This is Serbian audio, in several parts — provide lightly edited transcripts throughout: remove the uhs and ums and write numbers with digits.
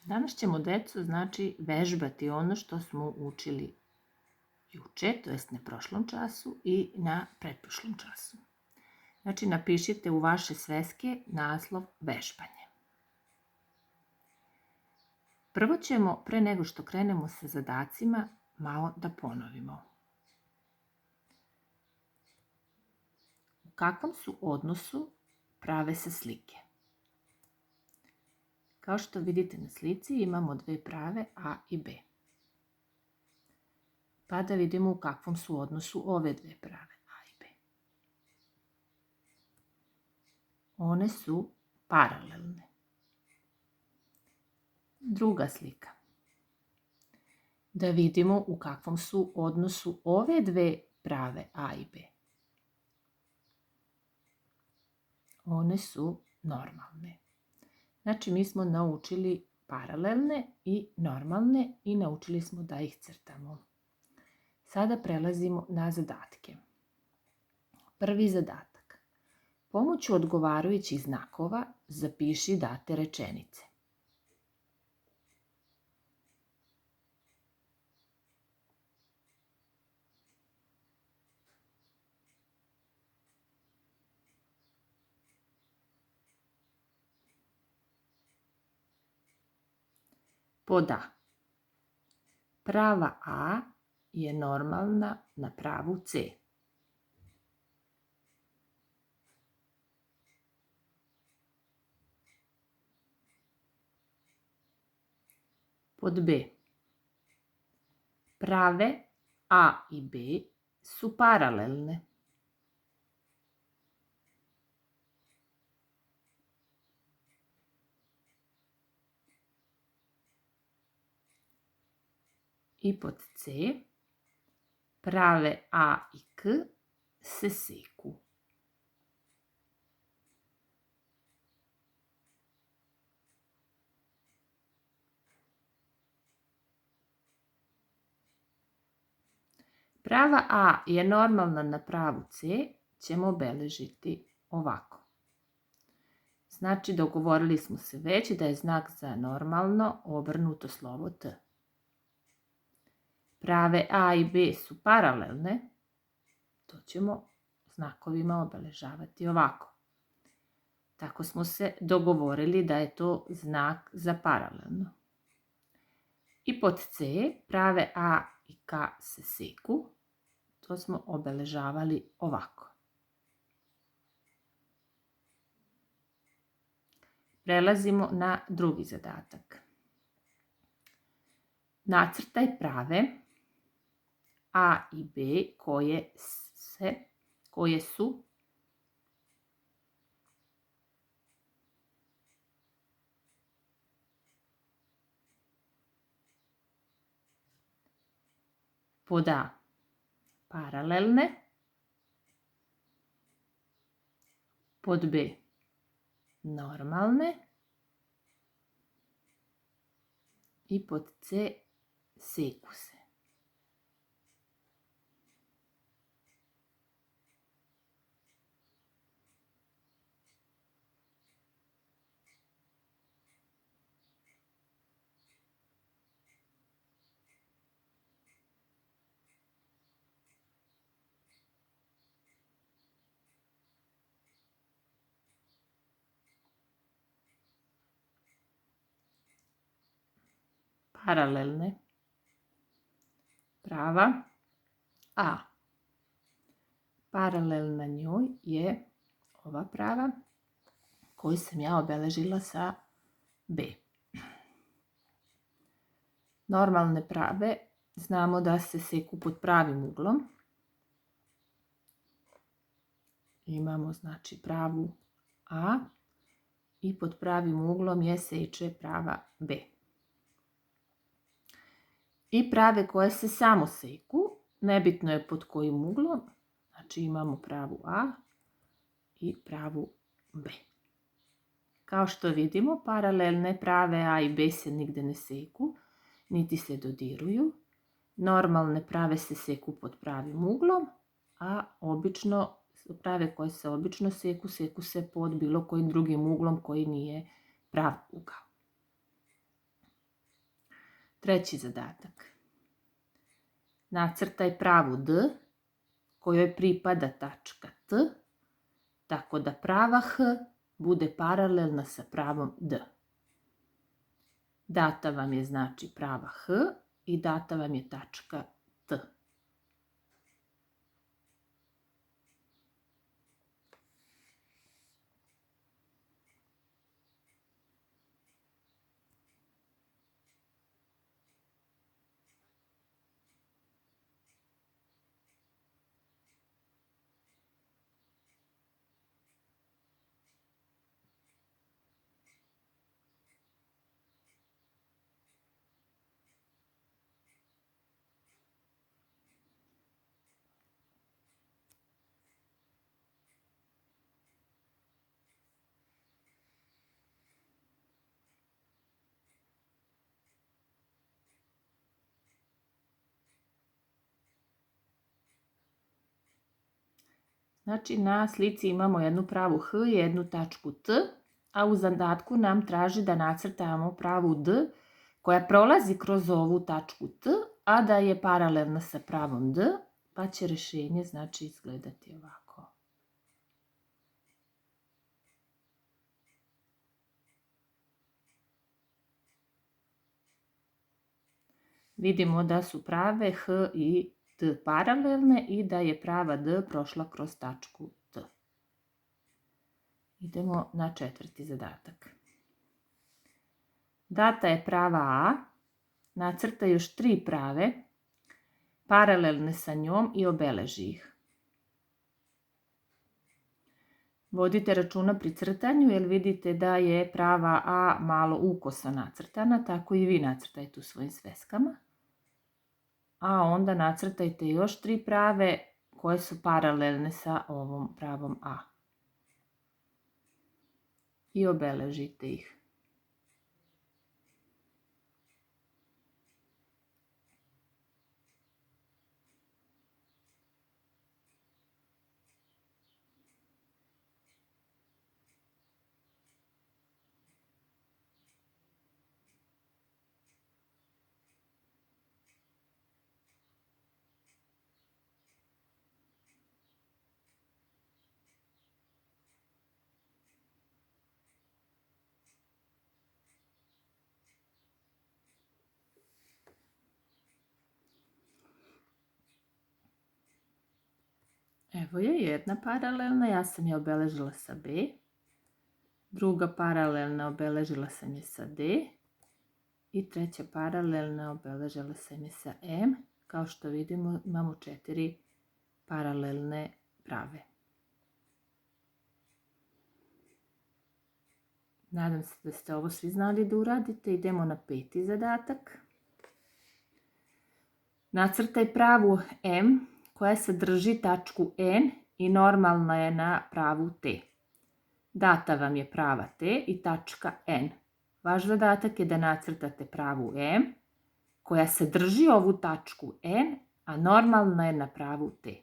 Danas ćemo, deco, znači vežbati ono što smo učili juče, to jest na prošlom času i na pretprošlom času. Znači napišite u vaše sveske naslov vežbanje. Prvo ćemo, pre nego što krenemo sa zadacima, malo da ponovimo. U kakvom su odnosu prave se slike? Kao što vidite na slici imamo dve prave A i B. Pa da vidimo u kakvom su odnosu ove dve prave A i B. One su paralelne. Druga slika. Da vidimo u kakvom su odnosu ove dve prave A i B. One su normalne. Znači mi smo naučili paralelne i normalne i naučili smo da ih crtamo. Sada prelazimo na zadatke. Prvi zadatak. Pomoću odgovarajućih znakova zapiši date rečenice. Pod A. Prava A je normalna na pravu C. Pod B. Prave A i B su paralelne. I pod C. Prave A i K se seku. Prava A je normalna na pravu C, ćemo obeležiti ovako. Znači, dogovorili smo se već da je znak za normalno obrnuto slovo T. Prave A i B su paralelne, to ćemo znakovima obeležavati ovako. Tako smo se dogovorili da je to znak za paralelno. I pod C, prave A i K se seku, to smo obeležavali ovako. Prelazimo na drugi zadatak. Nacrtaj prave A i B koje su pod A paralelne, pod B normalne i pod C seku se. Paralelne, prava A. Paralelna njoj je ova prava koju sam ja obeležila sa B. Normalne prave znamo da se seku pod pravim uglom. Imamo znači pravu A i pod pravim uglom je seče prava B. I prave koje se samo seku, nebitno je pod kojim uglom, znači imamo pravu A i pravu B. Kao što vidimo, paralelne prave A i B se nigde ne seku, niti se dodiruju. Normalne prave se seku pod pravim uglom, a obično prave koje se obično seku se pod bilo kojim drugim uglom koji nije prav ugao. Treći zadatak. Nacrtaj pravu D kojoj pripada tačka T, tako da prava H bude paralelna sa pravom D. Data vam je znači prava H i data vam je tačka T. Znači na slici imamo jednu pravu H i jednu tačku T, a u zadatku nam traži da nacrtamo pravu D koja prolazi kroz ovu tačku T, a da je paralelna sa pravom D, pa će rješenje znači izgledati ovako. Vidimo da su prave H i T paralelne i da je prava D prošla kroz tačku T. Idemo na četvrti zadatak. Data je prava A, nacrtaj još 3 prave, paralelne sa njom i obeleži ih. Vodite računa pri crtanju jer vidite da je prava A malo ukoso nacrtana, tako i vi nacrtajte u svojim sveskama. A onda nacrtajte još 3 prave koje su paralelne sa ovom pravom A. I obeležite ih. Evo je jedna paralelna, ja sam je obeležila sa B. Druga paralelna obeležila sam je sa D. I treća paralelna obeležila sam je sa M. Kao što vidimo imamo 4 paralelne prave. Nadam se da ste ovo svi znali da uradite. Idemo na 5. zadatak. Nacrtaj pravu M koja sadrži tačku N i normalna je na pravu T. Data vam je prava T i tačka N. Vaš zadatak je da nacrtate pravu M koja sadrži ovu tačku N, a normalna je na pravu T.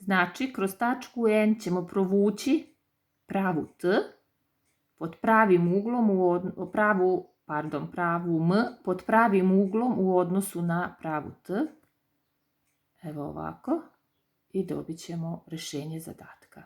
Znači, kroz tačku N ćemo provući pravu T pod pravim uglom pravu M pod pravim uglom u odnosu na pravu T. Evo ovako. I dobit ćemo rješenje zadatka.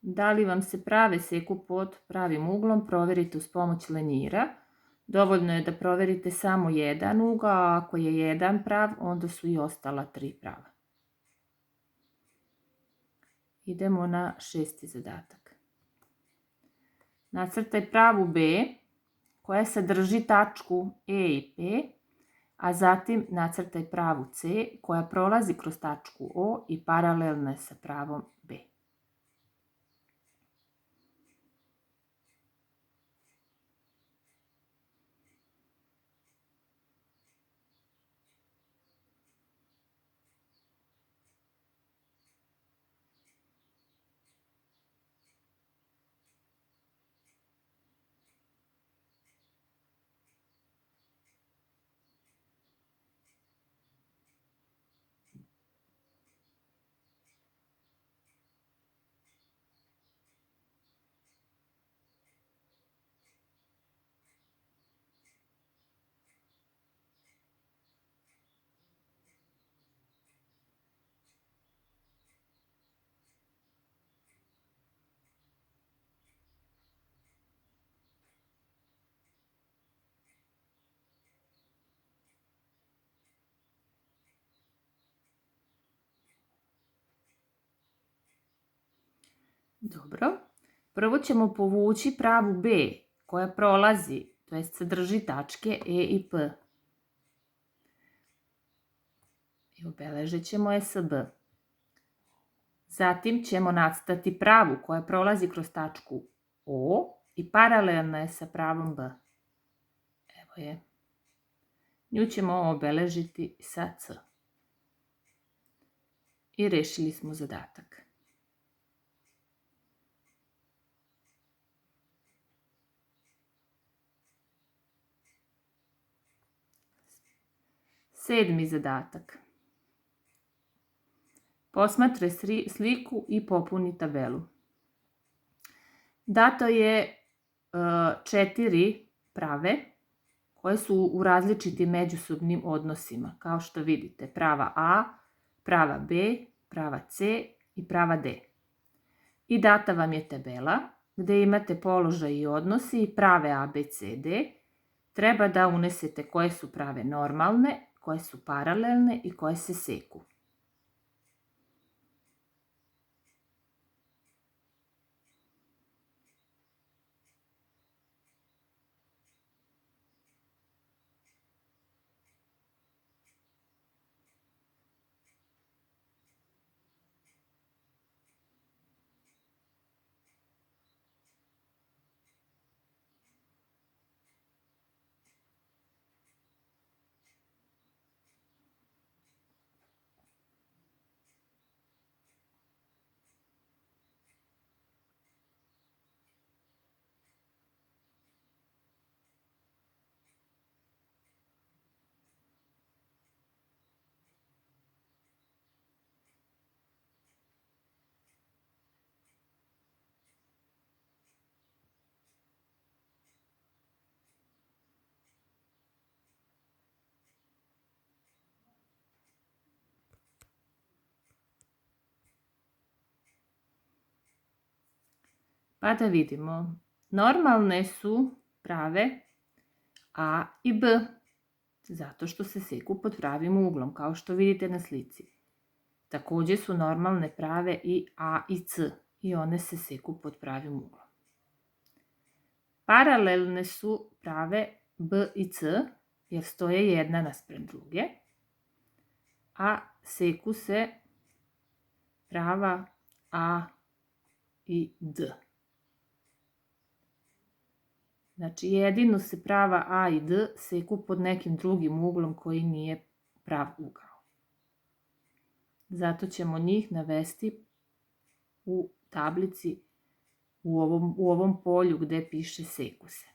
Da li vam se prave seku pod pravim uglom, provjerite uz pomoć lenjira. Dovoljno je da provjerite samo jedan ugao, a ako je jedan prav, onda su i ostala 3 prava. Idemo na 6. zadatak. Nacrtaj pravu B koja sadrži tačku E i P, a zatim nacrtaj pravu C koja prolazi kroz tačku O i paralelna je sa pravom B. Dobro. Prvo ćemo povući pravu B koja prolazi, to jest sadrži tačke E i P. I obeležit ćemo je s B. Zatim ćemo nacrtati pravu koja prolazi kroz tačku O i paralelna je sa pravom B. Evo je. Nju ćemo obeležiti sa C. I rešili smo zadatak. Sedmi zadatak. Posmatraj sliku i popuni tabelu. Dato je 4 prave koje su u različitim međusobnim odnosima. Kao što vidite, prava A, prava B, prava C i prava D. I data vam je tabela gde imate položaj i odnosi i prave A, B, C, D. Treba da unesete koje su prave normalne, koje su paralelne i koje se seku. Pa da vidimo. Normalne su prave A i B, zato što se seku pod pravim uglom, kao što vidite na slici. Takođe su normalne prave i A i C i one se seku pod pravim uglom. Paralelne su prave B i C, jer stoje jedna naspram druge, a seku se prava A i D. Znači, jedino se prava A i D seku pod nekim drugim uglom koji nije prav ugao. Zato ćemo njih navesti u tablici u ovom polju gde piše seku se.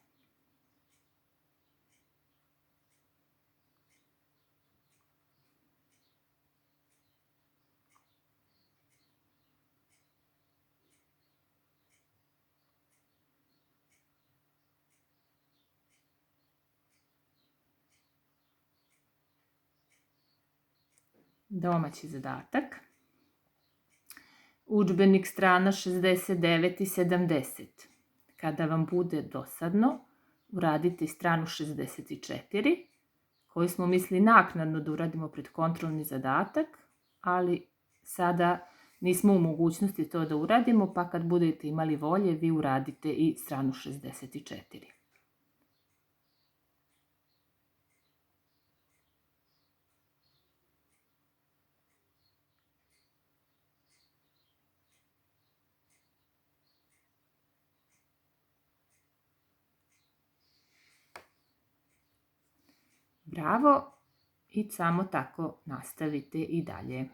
Domaći zadatak. Udžbenik strana 69 i 70. Kada vam bude dosadno, uradite stranu 64, koju smo mislili naknadno da uradimo pred kontrolni zadatak, ali sada nismo u mogućnosti to da uradimo, pa kad budete imali volje, vi uradite i stranu 64. Bravo i samo tako nastavite i dalje.